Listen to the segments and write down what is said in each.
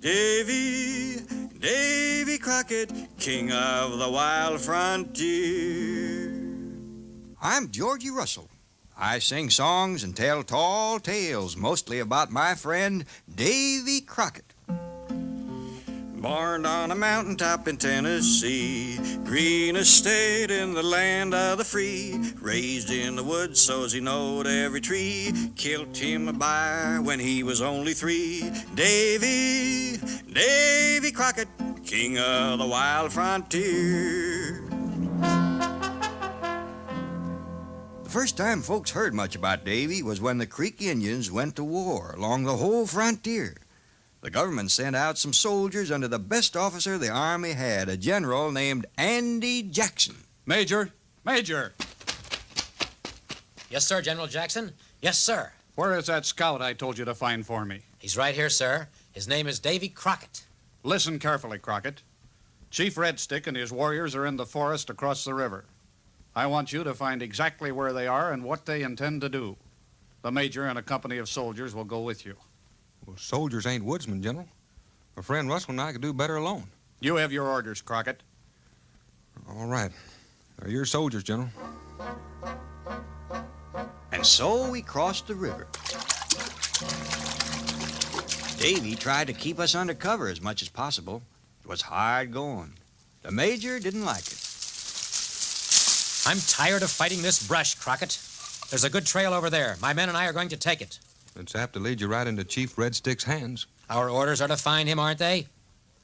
Davy Crockett, king of the wild frontier. I'm Georgie Russell. I sing songs and tell tall tales, mostly about my friend Davy Crockett. Born on a mountaintop in Tennessee, green estate in the land of the free, raised in the woods so's he knowed every tree, killed him a bear when he was only 3. Davy Crockett, king of the wild frontier. The first time folks heard much about Davy was when the Creek Indians went to war along the whole frontier. The government sent out some soldiers under the best officer the Army had, a general named Andy Jackson. Major! Major! Yes, sir, General Jackson. Yes, sir. Where is that scout I told you to find for me? He's right here, sir. His name is Davy Crockett. Listen carefully, Crockett. Chief Red Stick and his warriors are in the forest across the river. I want you to find exactly where they are and what they intend to do. The major and a company of soldiers will go with you. Well, soldiers ain't woodsmen, General. My friend Russell and I could do better alone. You have your orders, Crockett. All right. They're your soldiers, General. And so we crossed the river. Davy tried to keep us under cover as much as possible. It was hard going. The major didn't like it. I'm tired of fighting this brush, Crockett. There's a good trail over there. My men and I are going to take it. It's apt to lead you right into Chief Red Stick's hands. Our orders are to find him, aren't they?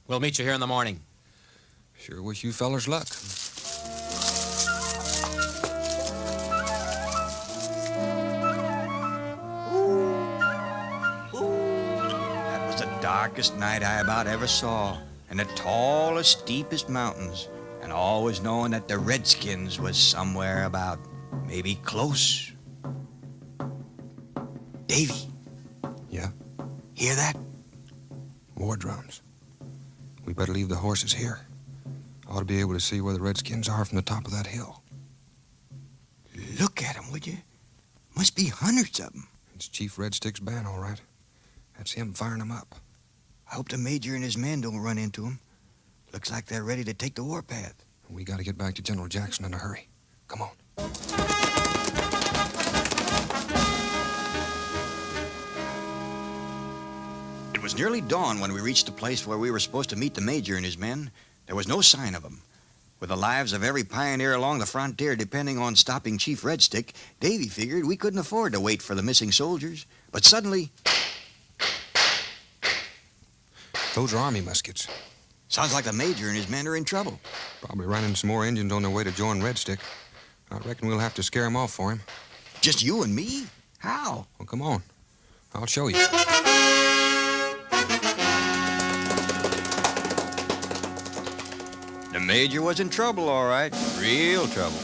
We'll meet you here in the morning. Sure wish you fellers luck. That was the darkest night I about ever saw, and the tallest, steepest mountains, and always knowing that the Redskins was somewhere about, maybe close. Davy. Yeah? Hear that? War drums. We better leave the horses here. Ought to be able to see where the Redskins are from the top of that hill. Look at 'em, would you? Must be hundreds of 'em. It's Chief Red Stick's band, all right. That's him firing them up. I hope the major and his men don't run into 'em. Looks like they're ready to take the warpath. We got to get back to General Jackson in a hurry. Come on. It was nearly dawn when we reached the place where we were supposed to meet the major and his men. There was no sign of them. With the lives of every pioneer along the frontier depending on stopping Chief Red Stick, Davy figured we couldn't afford to wait for the missing soldiers. But suddenly... Those are Army muskets. Sounds like the major and his men are in trouble. Probably running some more Indians on their way to join Red Stick. I reckon we'll have to scare him off for him. Just you and me? How? Well, come on. I'll show you. The major was in trouble, all right. Real trouble.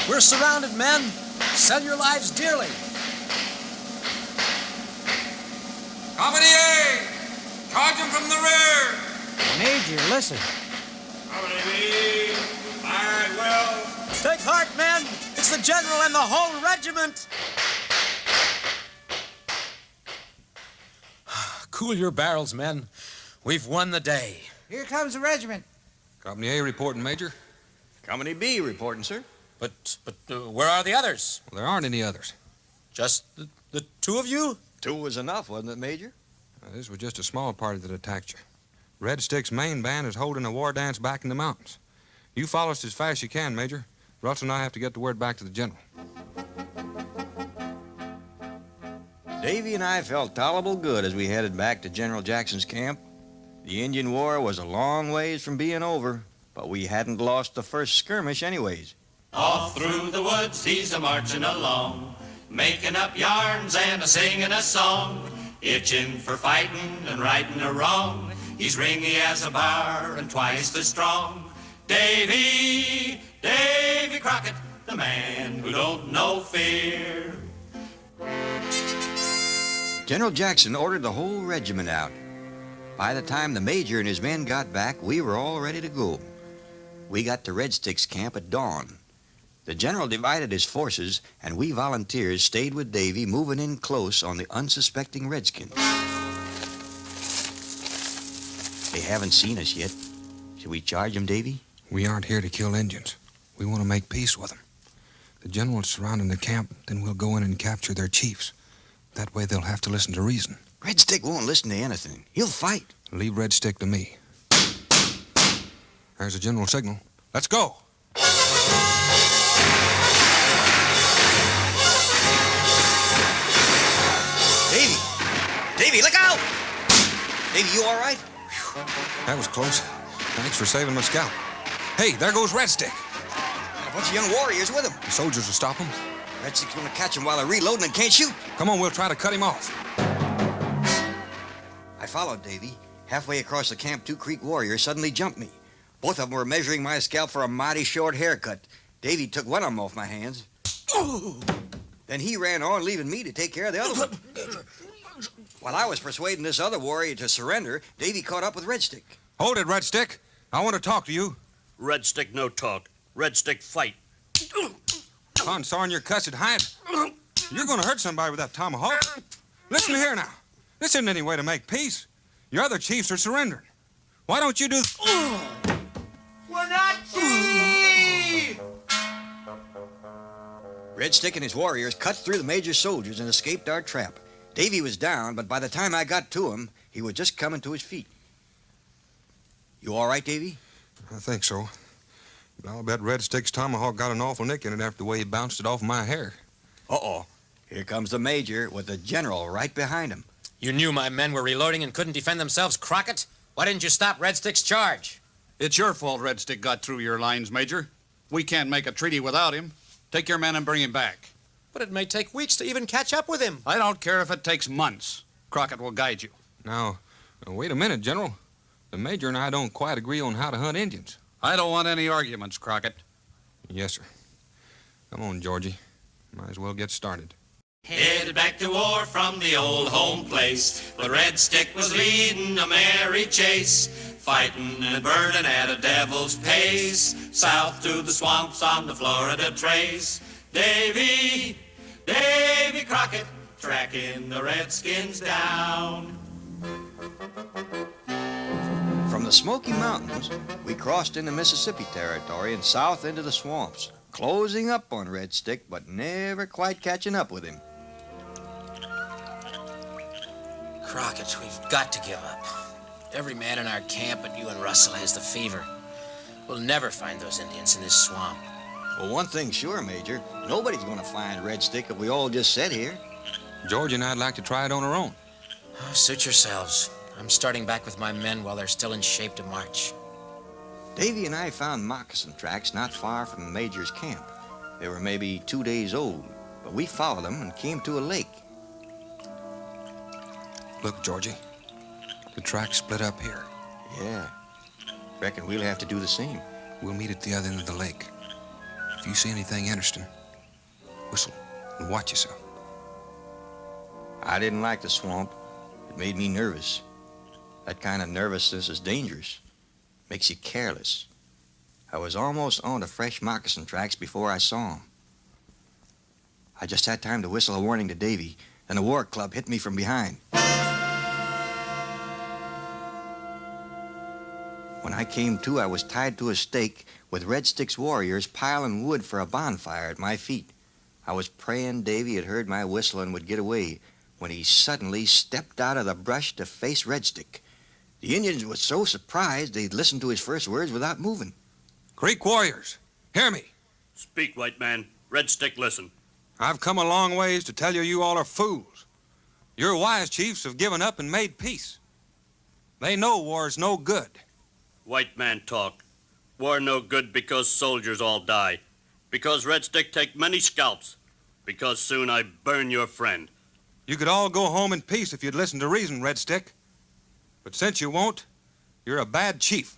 We're surrounded, men. Sell your lives dearly. Company A! Charge them from the rear! Major, listen. Company B! Fire it well! Take heart, men. It's the general and the whole regiment. Cool your barrels, men. We've won the day. Here comes the regiment. Company A reporting, Major. Company B reporting, sir. But where are the others? Well, there aren't any others. Just the two of you? 2 was enough, wasn't it, Major? This was just a small party that attacked you. Red Stick's main band is holding a war dance back in the mountains. You follow us as fast as you can, Major. Russell and I have to get the word back to the general. Davy and I felt tolerable good as we headed back to General Jackson's camp. The Indian War was a long ways from being over, but we hadn't lost the first skirmish anyways. Off through the woods he's a-marching along, making up yarns and a-singing a song, itching for fighting and righting a wrong. He's ringy as a bar and twice as strong. Davy Crockett, the man who don't know fear. General Jackson ordered the whole regiment out. By the time the major and his men got back, we were all ready to go. We got to Red Stick's camp at dawn. The general divided his forces, and we volunteers stayed with Davy, moving in close on the unsuspecting redskins. They haven't seen us yet. Should we charge them, Davy? We aren't here to kill Indians. We want to make peace with them. The general's surrounding the camp, then we'll go in and capture their chiefs. That way they'll have to listen to reason. Red Stick won't listen to anything. He'll fight. Leave Red Stick to me. There's a general signal. Let's go. Davy! Davy, look out! Davy, you all right? That was close. Thanks for saving my scalp. Hey, there goes Red Stick. Got a bunch of young warriors with him. The soldiers will stop him. Red Stick's gonna catch him while they're reloading and can't shoot. Come on, we'll try to cut him off. I followed Davy. Halfway across the camp, 2 Creek warriors suddenly jumped me. Both of them were measuring my scalp for a mighty short haircut. Davy took one of them off my hands. Then he ran on, leaving me to take care of the other one. While I was persuading this other warrior to surrender, Davy caught up with Red Stick. Hold it, Red Stick. I want to talk to you. Red Stick no talk. Red Stick fight. Consarn your cussed hide. You're going to hurt somebody with that tomahawk. Listen here now. This isn't any way to make peace. Your other chiefs are surrendering. Why don't you do... We're not chief! Red Stick and his warriors cut through the major's soldiers and escaped our trap. Davy was down, but by the time I got to him, he was just coming to his feet. You all right, Davy? I think so. But I'll bet Red Stick's tomahawk got an awful nick in it after the way he bounced it off my hair. Uh-oh. Here comes the major with the general right behind him. You knew my men were reloading and couldn't defend themselves, Crockett? Why didn't you stop Red Stick's charge? It's your fault Red Stick got through your lines, Major. We can't make a treaty without him. Take your men and bring him back. But it may take weeks to even catch up with him. I don't care if it takes months. Crockett will guide you. Now, wait a minute, General. The Major and I don't quite agree on how to hunt Indians. I don't want any arguments, Crockett. Yes, sir. Come on, Georgie. Might as well get started. Headed back to war from the old home place, but Red Stick was leading a merry chase, fighting and burning at a devil's pace, south through the swamps on the Florida Trace. Davy Crockett, tracking the Redskins down. From the Smoky Mountains, we crossed into Mississippi territory and south into the swamps, closing up on Red Stick, but never quite catching up with him. Crockett, we've got to give up. Every man in our camp but you and Russell has the fever. We'll never find those Indians in this swamp. Well, one thing's sure, Major. Nobody's going to find Red Stick if we all just sit here. Georgie and I'd like to try it on our own. Oh, suit yourselves. I'm starting back with my men while they're still in shape to march. Davy and I found moccasin tracks not far from the Major's camp. They were maybe 2 days old, but we followed them and came to a lake. Look, Georgie. The tracks split up here. Yeah. Reckon we'll have to do the same. We'll meet at the other end of the lake. If you see anything interesting, whistle and watch yourself. I didn't like the swamp. It made me nervous. That kind of nervousness is dangerous. Makes you careless. I was almost on the fresh moccasin tracks before I saw them. I just had time to whistle a warning to Davy, and the war club hit me from behind. When I came to, I was tied to a stake with Red Stick's warriors piling wood for a bonfire at my feet. I was praying Davy had heard my whistle and would get away when he suddenly stepped out of the brush to face Red Stick. The Indians were so surprised they'd listened to his first words without moving. Creek warriors, hear me. Speak, white man. Red Stick, listen. I've come a long ways to tell you you all are fools. Your wise chiefs have given up and made peace. They know war's no good. White man talk. War no good because soldiers all die. Because Red Stick take many scalps. Because soon I burn your friend. You could all go home in peace if you'd listen to reason, Red Stick. But since you won't, you're a bad chief.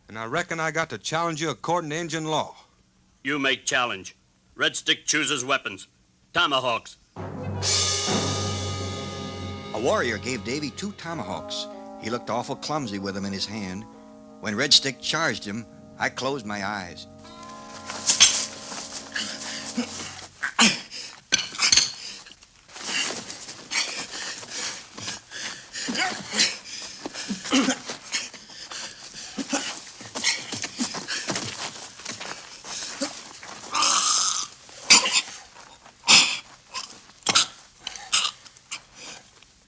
And I reckon I got to challenge you according to Indian law. You make challenge. Red Stick chooses weapons. Tomahawks. A warrior gave Davy 2 tomahawks. He looked awful clumsy with them in his hand. When Red Stick charged him, I closed my eyes.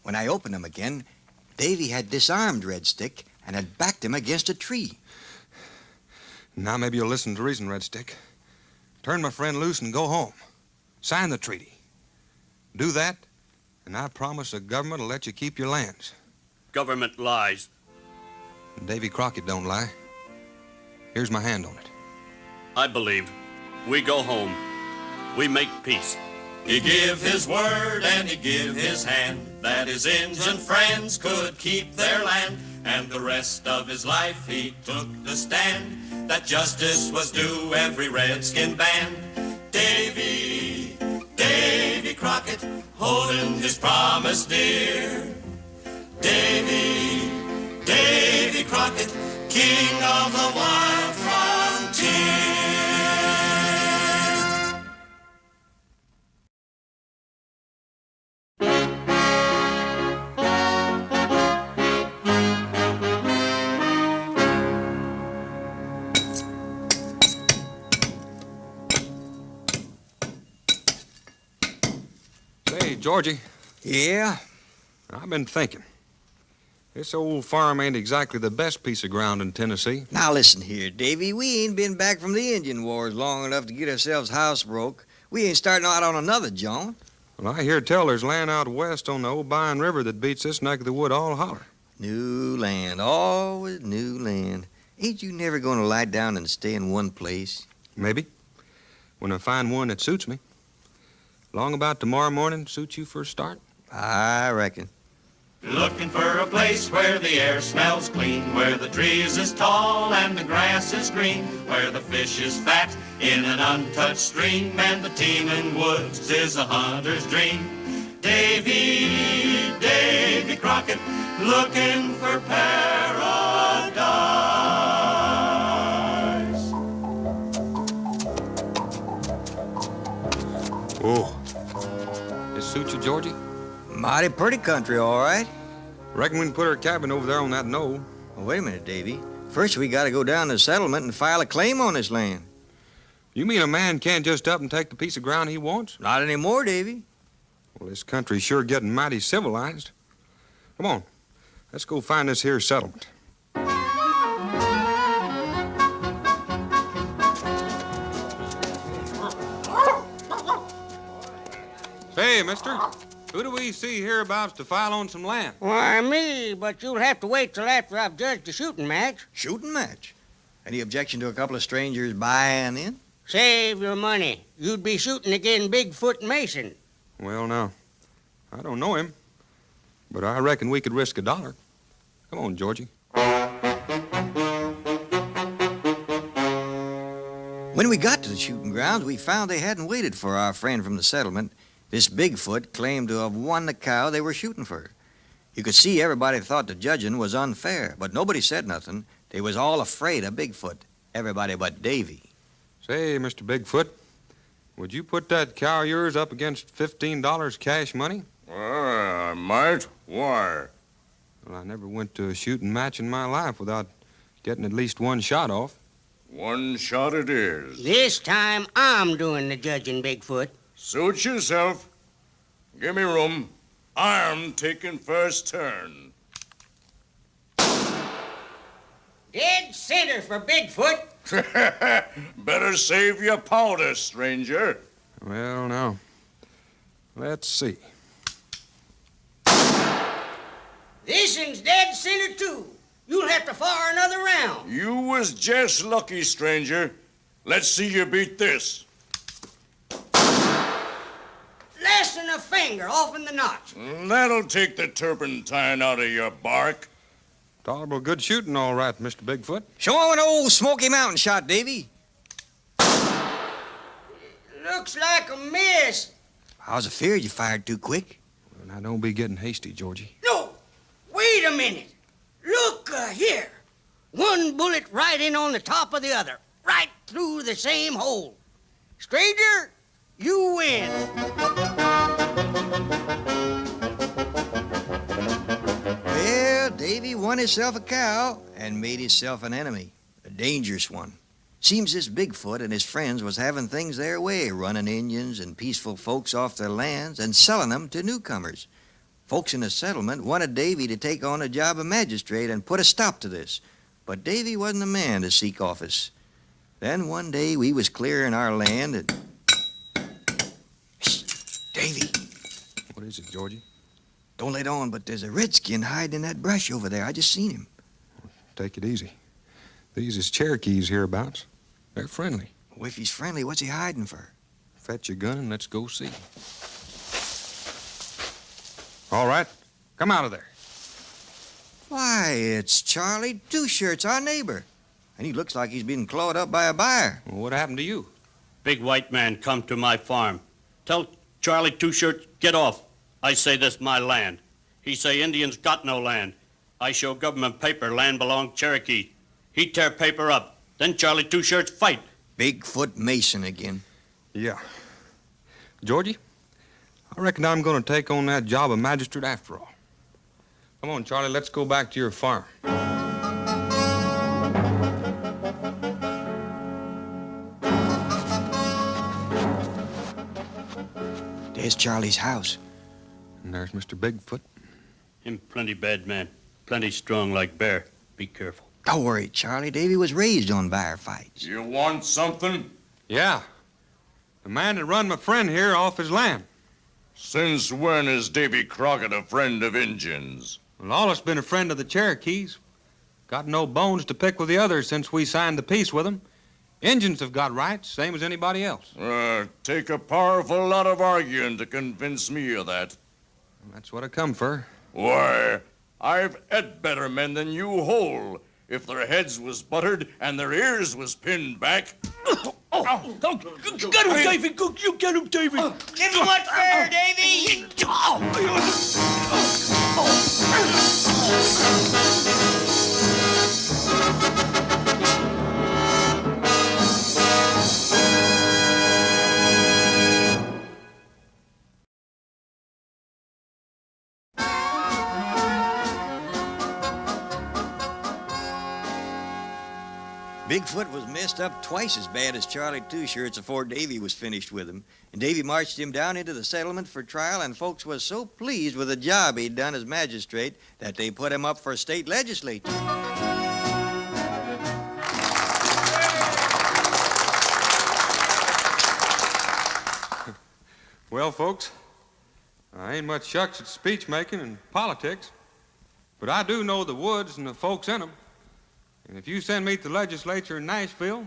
When I opened them again, Davy had disarmed Red Stick and had backed him against a tree. Now maybe you'll listen to reason, Red Stick. Turn my friend loose and go home. Sign the treaty. Do that, and I promise the government will let you keep your lands. Government lies. Davy Crockett don't lie. Here's my hand on it. I believe. We go home. We make peace. He give his word and he give his hand that his Injun friends could keep their land, and the rest of his life he took the stand that justice was due every redskin band. Davy Crockett, holding his promise dear. Davy Crockett, king of the wild frontier. Say, Georgie. Yeah? I've been thinking. This old farm ain't exactly the best piece of ground in Tennessee. Now listen here, Davy. We ain't been back from the Indian Wars long enough to get ourselves house broke. We ain't starting out on another jaunt. Well, I hear tell there's land out west on the Obion River that beats this neck of the wood all holler. New land, always new land. Ain't you never going to lie down and stay in one place? Maybe. When I find one that suits me. Long about tomorrow morning suit you for a start? I reckon. Looking for a place where the air smells clean, where the trees is tall and the grass is green, where the fish is fat in an untouched stream, and the teeming woods is a hunter's dream. Davy Crockett, looking for paradise. Oh. This suit you, Georgie? Mighty pretty country, all right. Reckon we can put our cabin over there on that knoll. Well, wait a minute, Davy. First, we got to go down to the settlement and file a claim on this land. You mean a man can't just up and take the piece of ground he wants? Not anymore, Davy. Well, this country's sure getting mighty civilized. Come on. Let's go find this here settlement. Say, mister, who do we see hereabouts to file on some land? Why, me, but you'll have to wait till after I've judged the shooting match. Shooting match? Any objection to a couple of strangers buying in? Save your money. You'd be shooting again Bigfoot Mason. Well, now, I don't know him, but I reckon we could risk $1. Come on, Georgie. When we got to the shooting grounds, we found they hadn't waited for our friend from the settlement. This Bigfoot claimed to have won the cow they were shooting for. You could see everybody thought the judging was unfair, but nobody said nothing. They was all afraid of Bigfoot. Everybody but Davy. Say, Mr. Bigfoot, would you put that cow of yours up against $15 cash money? I might. Why? Well, I never went to a shooting match in my life without getting at least one shot off. One shot it is. This time I'm doing the judging, Bigfoot. Suit yourself. Give me room. I'm taking first turn. Dead center for Bigfoot. Better save your powder, stranger. Well, now, let's see. This one's dead center, too. You'll have to fire another round. You was just lucky, stranger. Let's see you beat this. Less than a finger off in the notch. That'll take the turpentine out of your bark. Tolerable good shooting, all right, Mr. Bigfoot. Show him an old Smoky Mountain shot, Davy. Looks like a miss. I was afeard you fired too quick. Well, now, don't be getting hasty, Georgie. No, wait a minute. Look here. One bullet right in on the top of the other. Right through the same hole. Stranger, you win. Davy won himself a cow and made himself an enemy, a dangerous one. Seems this Bigfoot and his friends was having things their way, running Indians and peaceful folks off their lands and selling them to newcomers. Folks in the settlement wanted Davy to take on a job of magistrate and put a stop to this, but Davy wasn't the man to seek office. Then one day we was clearing our land and... Shh, Davy. What is it, Georgie? Don't let on, but there's a redskin hiding in that brush over there. I just seen him. Take it easy. These is Cherokees hereabouts. They're friendly. Well, if he's friendly, what's he hiding for? Fetch your gun and let's go see. All right, come out of there. Why, it's Charlie Two Shirts, our neighbor. And he looks like he's been clawed up by a buyer. Well, what happened to you? Big white man come to my farm. Tell Charlie Two Shirts, get off. I say this my land. He say Indians got no land. I show government paper, land belong Cherokee. He tear paper up. Then Charlie Two Shirts fight. Bigfoot Mason again. Yeah. Georgie, I reckon I'm going to take on that job of magistrate after all. Come on, Charlie, let's go back to your farm. There's Charlie's house. And there's Mr. Bigfoot. Him plenty bad man. Plenty strong like bear. Be careful. Don't worry, Charlie. Davy was raised on bear fights. You want something? Yeah. The man that run my friend here off his land. Since when is Davy Crockett a friend of Injuns? Well, Lawless been a friend of the Cherokees. Got no bones to pick with the others since we signed the peace with them. Injuns have got rights, same as anybody else. Take a powerful lot of arguing to convince me of that. That's what I come for. Why, I've ed better men than you whole. If their heads was buttered and their ears was pinned back. Get him, Davy! You get him, Davy! Give him what's fair, Davy! Bigfoot was messed up twice as bad as Charlie Two Shirts afore Davy was finished with him. And Davy marched him down into the settlement for trial, and folks was so pleased with the job he'd done as magistrate that they put him up for state legislature. Well, folks, I ain't much shucks at speech making and politics, but I do know the woods and the folks in them. And if you send me to the legislature in Nashville,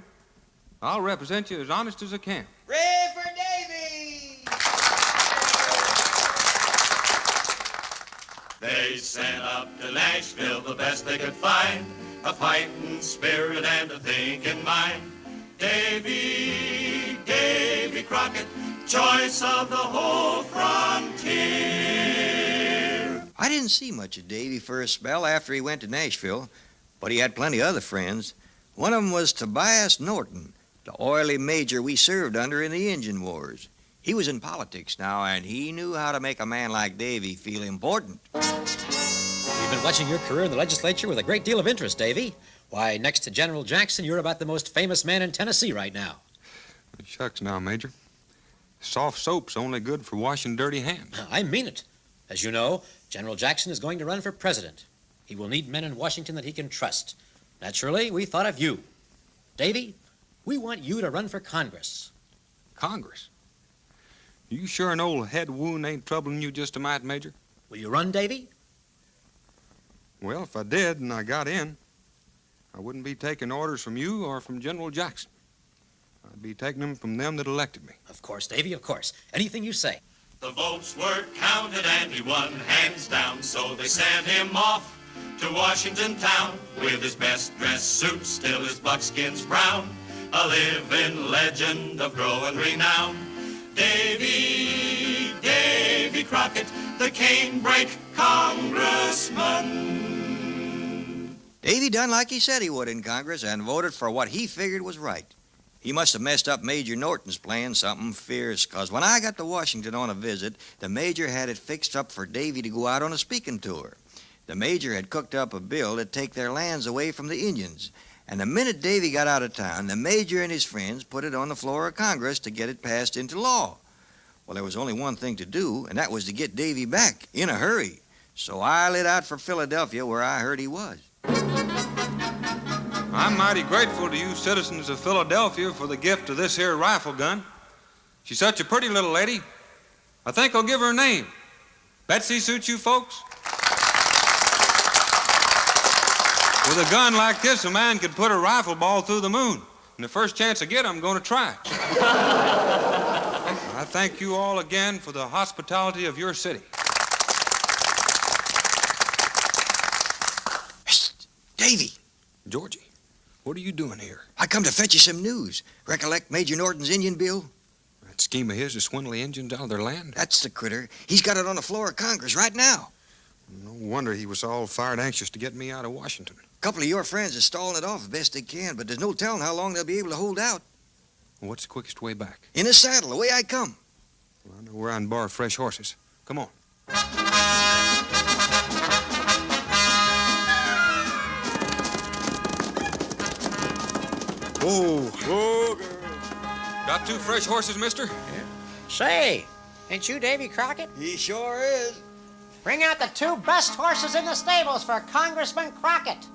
I'll represent you as honest as I can. Pray for Davy! They sent up to Nashville the best they could find, a fighting spirit and a thinking mind. Davy Crockett, choice of the whole frontier. I didn't see much of Davy for a spell after he went to Nashville, but he had plenty of other friends. One of them was Tobias Norton, the oily major we served under in the Indian Wars. He was in politics now, and he knew how to make a man like Davy feel important. We've been watching your career in the legislature with a great deal of interest, Davy. Why, next to General Jackson, you're about the most famous man in Tennessee right now. Shucks now, Major. Soft soap's only good for washing dirty hands. I mean it. As you know, General Jackson is going to run for president. He will need men in Washington that he can trust. Naturally, we thought of you. Davy, we want you to run for Congress. Congress? You sure an old head wound ain't troubling you just a mite, Major? Will you run, Davy? Well, if I did and I got in, I wouldn't be taking orders from you or from General Jackson. I'd be taking them from them that elected me. Of course, Davy, of course. Anything you say. The votes were counted and he won hands down, so they sent him off to Washington town with his best dressed suit, still his buckskin's brown, a living legend of growing renown. Davy Crockett, the canebrake congressman. Davy done like he said he would in Congress and voted for what he figured was right. He must have messed up Major Norton's plan something fierce, 'cause when I got to Washington on a visit, the Major had it fixed up for Davy to go out on a speaking tour. The major had cooked up a bill to take their lands away from the Indians. And the minute Davy got out of town, the major and his friends put it on the floor of Congress to get it passed into law. Well, there was only one thing to do, and that was to get Davy back in a hurry. So I lit out for Philadelphia, where I heard he was. I'm mighty grateful to you citizens of Philadelphia for the gift of this here rifle gun. She's such a pretty little lady. I think I'll give her a name. Betsy suits you folks? With a gun like this, a man could put a rifle ball through the moon. And the first chance I get, I'm going to try it. I thank you all again for the hospitality of your city. Psst! Davy! Georgie, what are you doing here? I come to fetch you some news. Recollect Major Norton's Indian bill? That scheme of his to swindle the Indians out of their land? That's the critter. He's got it on the floor of Congress right now. No wonder he was all fired anxious to get me out of Washington. A couple of your friends are stalling it off as best they can, but there's no telling how long they'll be able to hold out. Well, what's the quickest way back? In a saddle, the way I come. Well, I know where I can borrow fresh horses. Come on. Whoa, girl. Got 2 fresh horses, mister? Say, ain't you Davy Crockett? He sure is. Bring out the 2 best horses in the stables for Congressman Crockett.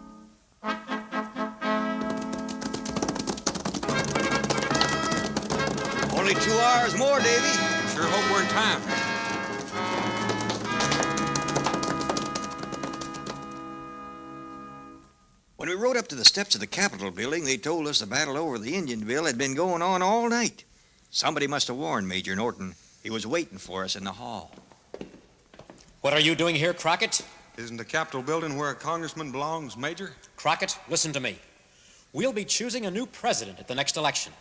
Only 2 hours more, Davy. Sure hope we're in time. When we rode up to the steps of the Capitol building, they told us the battle over the Indian bill had been going on all night. Somebody must have warned Major Norton. He was waiting for us in the hall. What are you doing here, Crockett? Isn't the Capitol building where a congressman belongs, Major? Crockett, listen to me. We'll be choosing a new president at the next election.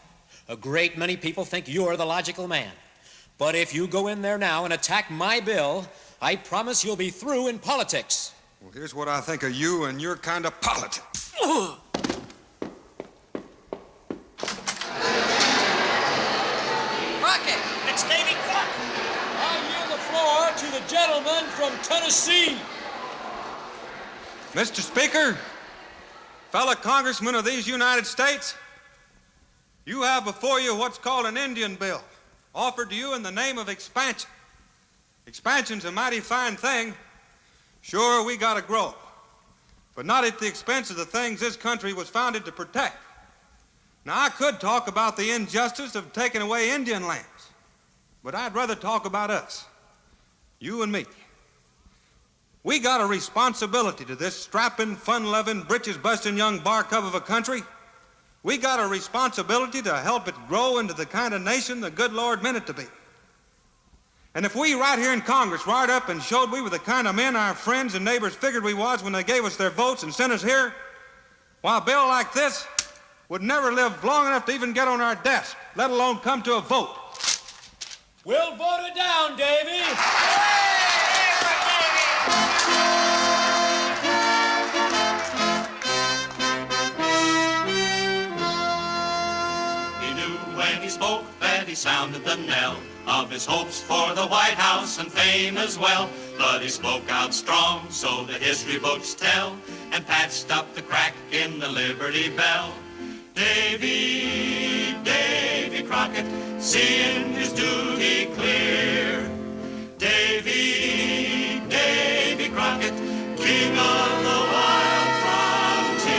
A great many people think you're the logical man. But if you go in there now and attack my bill, I promise you'll be through in politics. Well, here's what I think of you and your kind of politics. Crockett! It's Davy Crockett! I yield the floor to the gentleman from Tennessee. Mr. Speaker, fellow congressmen of these United States, you have before you what's called an Indian bill, offered to you in the name of expansion. Expansion's a mighty fine thing. Sure, we gotta grow, but not at the expense of the things this country was founded to protect. Now, I could talk about the injustice of taking away Indian lands, but I'd rather talk about us, you and me. We got a responsibility to this strapping, fun-loving, britches-busting young bar cub of a country. We got a responsibility to help it grow into the kind of nation the good Lord meant it to be. And if we right here in Congress wired up and showed we were the kind of men our friends and neighbors figured we was when they gave us their votes and sent us here, why, a bill like this would never live long enough to even get on our desk, let alone come to a vote. We'll vote it down, Davy. He knew when he spoke that he sounded the knell of his hopes for the White House and fame as well. But he spoke out strong, so the history books tell, and patched up the crack in the Liberty Bell. Davy, Davy Crockett, seeing his duty clear. Davy, Davy Crockett, king of the wild frontier.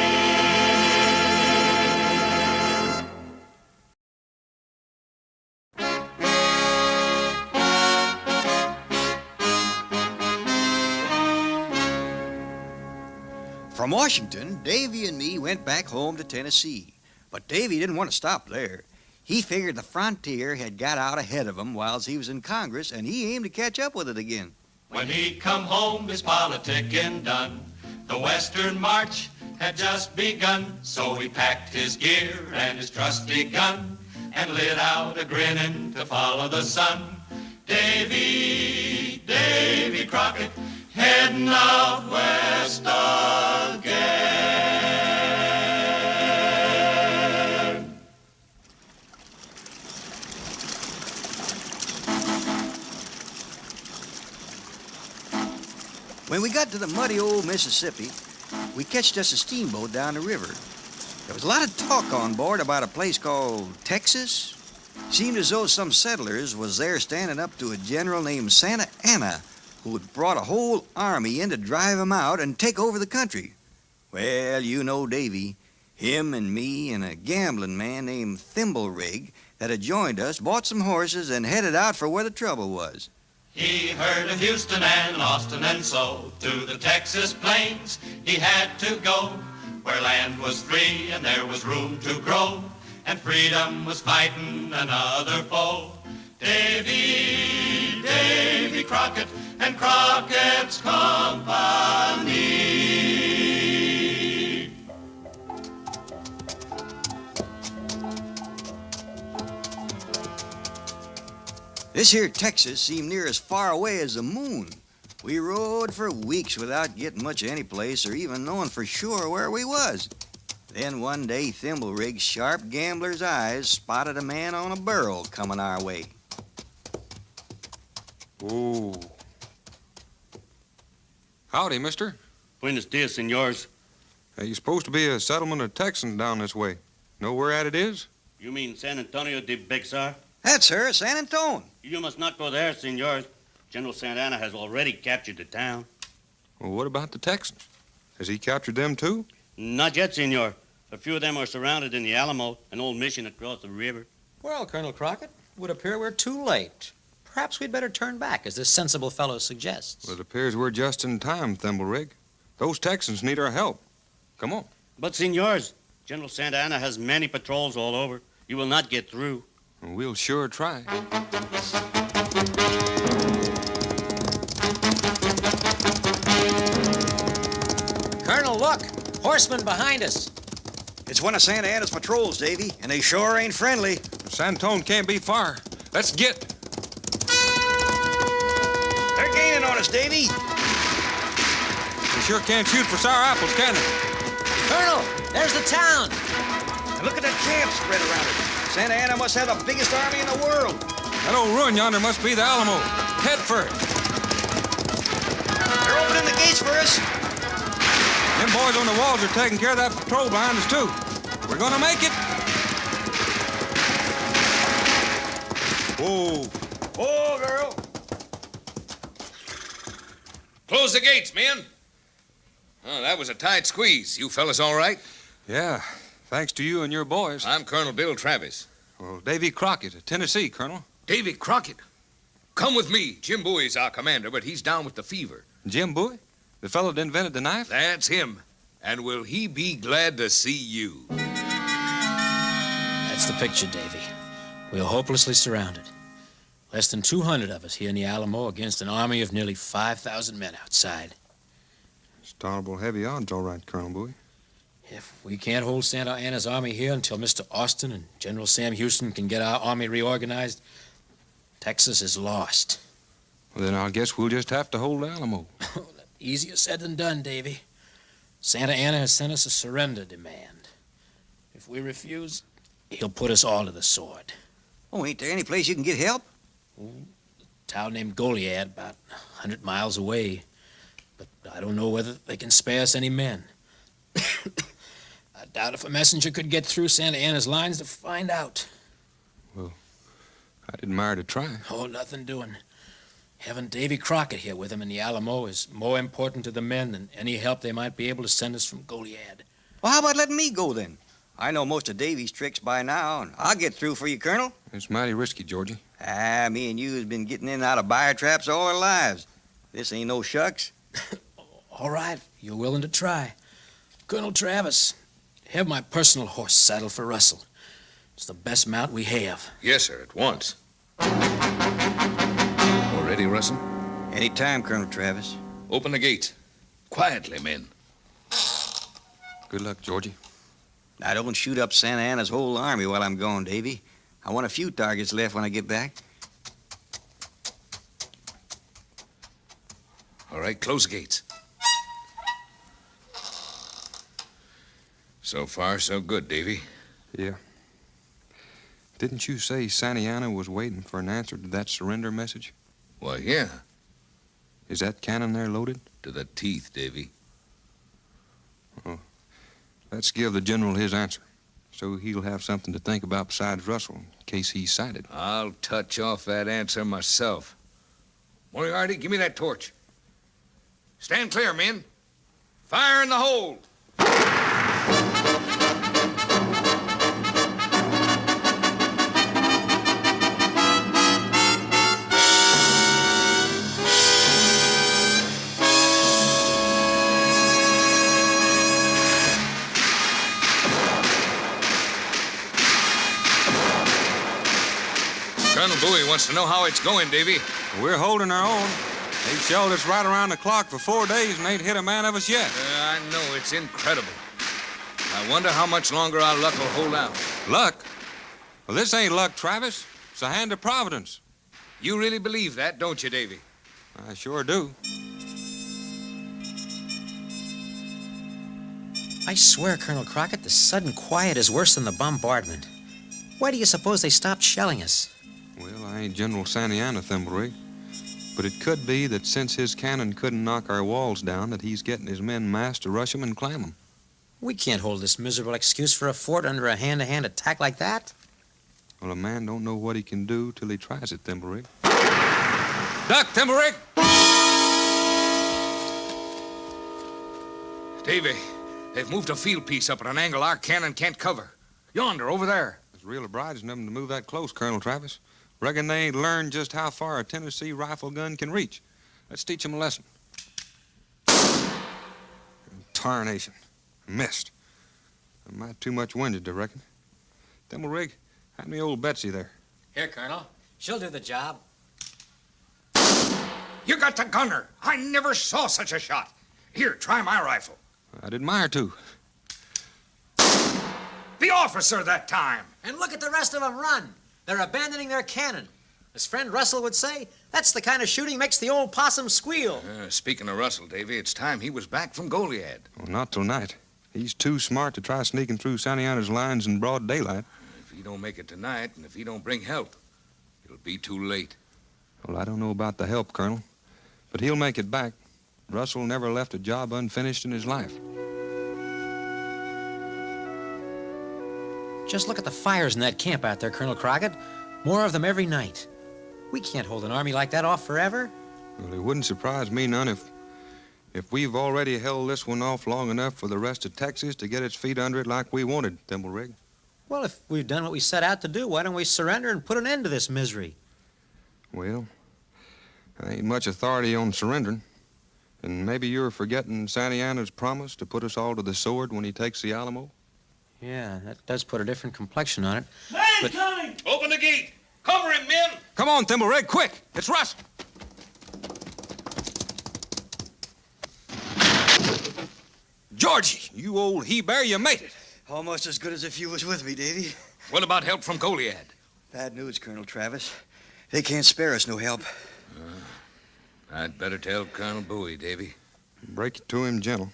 From Washington, Davy and me went back home to Tennessee. But Davy didn't want to stop there. He figured the frontier had got out ahead of him whilst he was in Congress, and he aimed to catch up with it again. When he come home, his politicking done. The Western March had just begun, so he packed his gear and his trusty gun and lit out a grinning to follow the sun. Davy, Davy Crockett, heading out west again. When When we got to the muddy old Mississippi, we catched us a steamboat down the river. There was a lot of talk on board about a place called Texas. Seemed as though some settlers was there standing up to a general named Santa Anna, who had brought a whole army in to drive him out and take over the country. Well, you know Davy. Him and me and a gambling man named Thimblerig that had joined us bought some horses and headed out for where the trouble was. He heard of Houston and Austin, and so to the Texas plains he had to go, where land was free and there was room to grow, and freedom was fighting another foe. Davy Crockett and Crockett's Company. This here Texas seemed near as far away as the moon. We rode for weeks without getting much of any place or even knowing for sure where we was. Then one day, Thimblerig's sharp gambler's eyes spotted a man on a burro coming our way. Ooh. Howdy, mister. Buenos dias, senors. You're supposed to be a settlement of Texans down this way. Know where at it is? You mean San Antonio de Bexar? That's her, San Antone. You must not go there, senors. General Santa Anna has already captured the town. Well, what about the Texans? Has he captured them too? Not yet, senor. A few of them are surrounded in the Alamo, an old mission across the river. Well, Colonel Crockett, it would appear we're too late. Perhaps we'd better turn back, as this sensible fellow suggests. Well, it appears we're just in time, Thimblerig. Those Texans need our help. Come on. But, senors, General Santa Anna has many patrols all over. You will not get through. We'll sure try. Colonel, look! Horsemen behind us. It's one of Santa Anna's patrols, Davy, and they sure ain't friendly. Santone can't be far. Let's get. They're gaining on us, Davy. We sure can't shoot for sour apples, can they? Colonel, there's the town. And look at that camp spread around it. Santa Anna must have the biggest army in the world. That old ruin yonder must be the Alamo. Head for it. They're opening the gates for us. Them boys on the walls are taking care of that patrol behind us, too. We're gonna make it. Whoa. Whoa, girl. Close the gates, men. Oh, that was a tight squeeze. You fellas all right? Yeah, thanks to you and your boys. I'm Colonel Bill Travis. Well, Davy Crockett of Tennessee, Colonel. Davy Crockett? Come with me. Jim Bowie's our commander, but he's down with the fever. Jim Bowie? The fellow that invented the knife? That's him. And will he be glad to see you? That's the picture, Davy. We're hopelessly surrounded. Less than 200 of us here in the Alamo against an army of nearly 5,000 men outside. It's tolerable heavy odds, all right, Colonel Bowie. If we can't hold Santa Anna's army here until Mr. Austin and General Sam Houston can get our army reorganized, Texas is lost. Well, then I guess we'll just have to hold the Alamo. Easier said than done, Davy. Santa Anna has sent us a surrender demand. If we refuse, he'll put us all to the sword. Oh, ain't there any place you can get help? A town named Goliad, about 100 miles away. But I don't know whether they can spare us any men. I doubt if a messenger could get through Santa Anna's lines to find out. Well, I'd admire to try. Oh, nothing doing. Having Davy Crockett here with him in the Alamo is more important to the men than any help they might be able to send us from Goliad. Well, how about letting me go, then? I know most of Davy's tricks by now, and I'll get through for you, Colonel. It's mighty risky, Georgie. Me and you has been getting in and out of bear traps all our lives. This ain't no shucks. All right, you're willing to try. Colonel Travis, have my personal horse saddled for Russell. It's the best mount we have. Yes, sir, at once. All ready, Russell? Any time, Colonel Travis. Open the gates. Quietly, men. Good luck, Georgie. Now, don't shoot up Santa Anna's whole army while I'm gone, Davy. I want a few targets left when I get back. All right, close the gates. So far, so good, Davy. Yeah. Didn't you say Santa Anna was waiting for an answer to that surrender message? Why, yeah. Is that cannon there loaded? To the teeth, Davy. Oh, let's give the general his answer, so he'll have something to think about besides Russell, in case he's sighted. I'll touch off that answer myself. Moriarty, give me that torch. Stand clear, men. Fire in the hold. Colonel Bowie wants to know how it's going, Davy. We're holding our own. They've shelled us right around the clock for 4 days and ain't hit a man of us yet. I know, it's incredible. I wonder how much longer our luck will hold out. Luck? Well, this ain't luck, Travis. It's a hand of Providence. You really believe that, don't you, Davy? I sure do. I swear, Colonel Crockett, the sudden quiet is worse than the bombardment. Why do you suppose they stopped shelling us? Well, I ain't General Santa Anna, Thimblerig. But it could be that since his cannon couldn't knock our walls down, that he's getting his men massed to rush 'em and clam 'em. We can't hold this miserable excuse for a fort under a hand-to-hand attack like that. Well, a man don't know what he can do till he tries it, Thimblerig. Duck, Thimblerig! Davy, they've moved a field piece up at an angle our cannon can't cover. Yonder, over there. It's real obliging of them to move that close, Colonel Travis. Reckon they ain't learned just how far a Tennessee rifle gun can reach. Let's teach 'em a lesson. Tarnation. Missed. I might too much winded, I reckon. Thimblerig, hand me old Betsy there. Here, Colonel. She'll do the job. You got the gunner. I never saw such a shot. Here, try my rifle. I'd admire to. The officer that time. And look at the rest of them run. They're abandoning their cannon. As friend Russell would say, that's the kind of shooting makes the old possum squeal. Speaking of Russell, Davy, it's time he was back from Goliad. Well, not till night. He's too smart to try sneaking through Santa Anna's lines in broad daylight. If he don't make it tonight, and if he don't bring help, it'll be too late. Well, I don't know about the help, Colonel, but he'll make it back. Russell never left a job unfinished in his life. Just look at the fires in that camp out there, Colonel Crockett. More of them every night. We can't hold an army like that off forever. Well, it wouldn't surprise me none if we've already held this one off long enough for the rest of Texas to get its feet under it like we wanted, Thimblerig. Well, if we've done what we set out to do, why don't we surrender and put an end to this misery? Well, I ain't much authority on surrendering. And maybe you're forgetting Santa Anna's promise to put us all to the sword when he takes the Alamo? Yeah, that does put a different complexion on it. Man coming! Open the gate! Cover him, men! Come on, Thimblerig, quick! It's Russell! Georgie, you old he-bear, you made it. Almost as good as if you was with me, Davy. What about help from Goliad? Bad news, Colonel Travis. They can't spare us no help. I'd better tell Colonel Bowie, Davy. Break it to him gentle.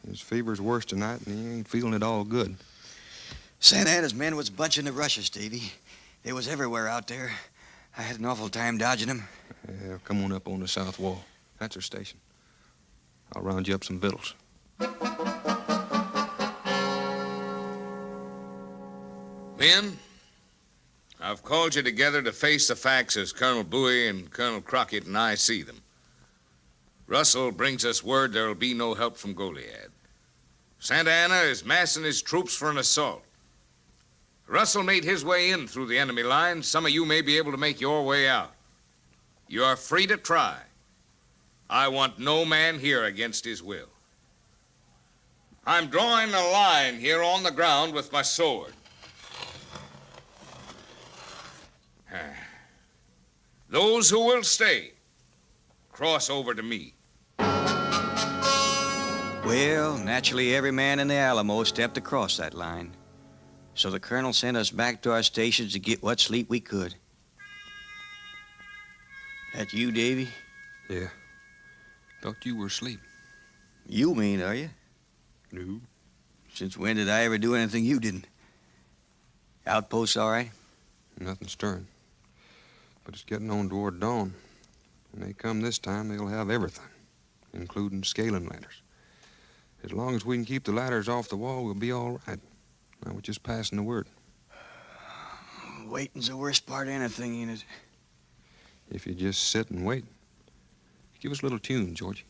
His fever's worse tonight, and he ain't feeling it all good. Santa Anna's men was bunching the rushes, Davy. They was everywhere out there. I had an awful time dodging them. Yeah, come on up on the south wall. That's our station. I'll round you up some victuals. Men, I've called you together to face the facts as Colonel Bowie and Colonel Crockett and I see them. Russell brings us word there'll be no help from Goliad. Santa Anna is massing his troops for an assault. Russell made his way in through the enemy lines. Some of you may be able to make your way out. You are free to try. I want no man here against his will. I'm drawing a line here on the ground with my sword. Those who will stay, cross over to me. Well, naturally, every man in the Alamo stepped across that line. So the colonel sent us back to our stations to get what sleep we could. That you, Davy? Yeah. Thought you were asleep. You mean, are you? No. Since when did I ever do anything you didn't? Outposts all right? Nothing stirring. But it's getting on toward dawn. When they come this time, they'll have everything, including scaling ladders. As long as we can keep the ladders off the wall, we'll be all right. Now we're just passing the word. Waiting's the worst part of anything, ain't it? If you just sit and wait. Give us a little tune, Georgie.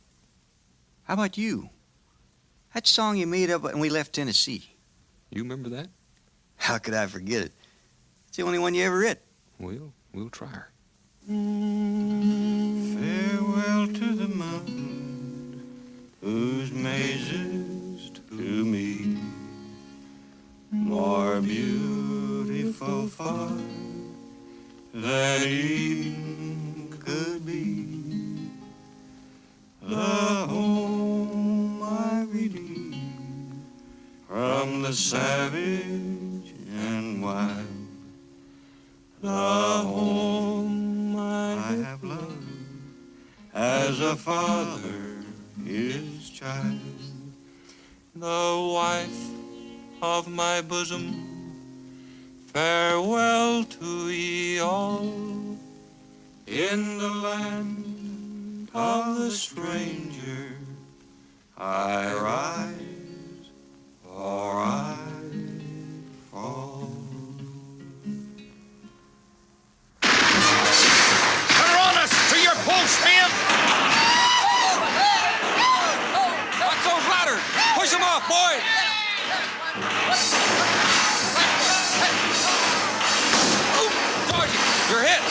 How about you? That song you made up when we left Tennessee. You remember that? How could I forget it? It's the only one you ever writ. We'll try her. Farewell to the mountain whose mazes to me more beautiful far than Eden could be. The home I redeemed from the savage and wild. The home I have loved as a father his child. The wife of my bosom, farewell to ye all. In the land of the stranger I rise or I fall. They're on us! To your post, men! Watch those ladders! Push them off, boys! Georgie, you're hit!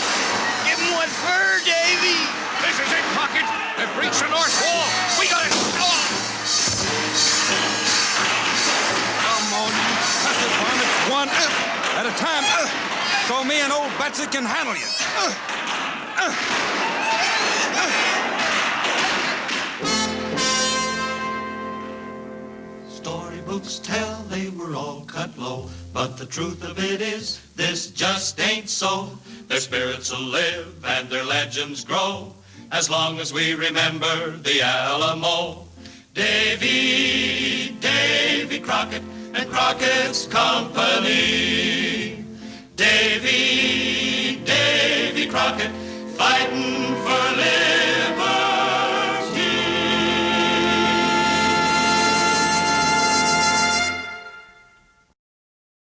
Give him one fur, Davy. This is it, Crockett! They've breached the north wall! We got it! Come on, you cussed varmints, one at a time, so me and old Betsy can handle you. Storybooks tell they were all cut low, but the truth of it is, this just ain't so. Their spirits will live and their legends grow, as long as we remember the Alamo. Davy Crockett and Crockett's Company. Davy Crockett, fighting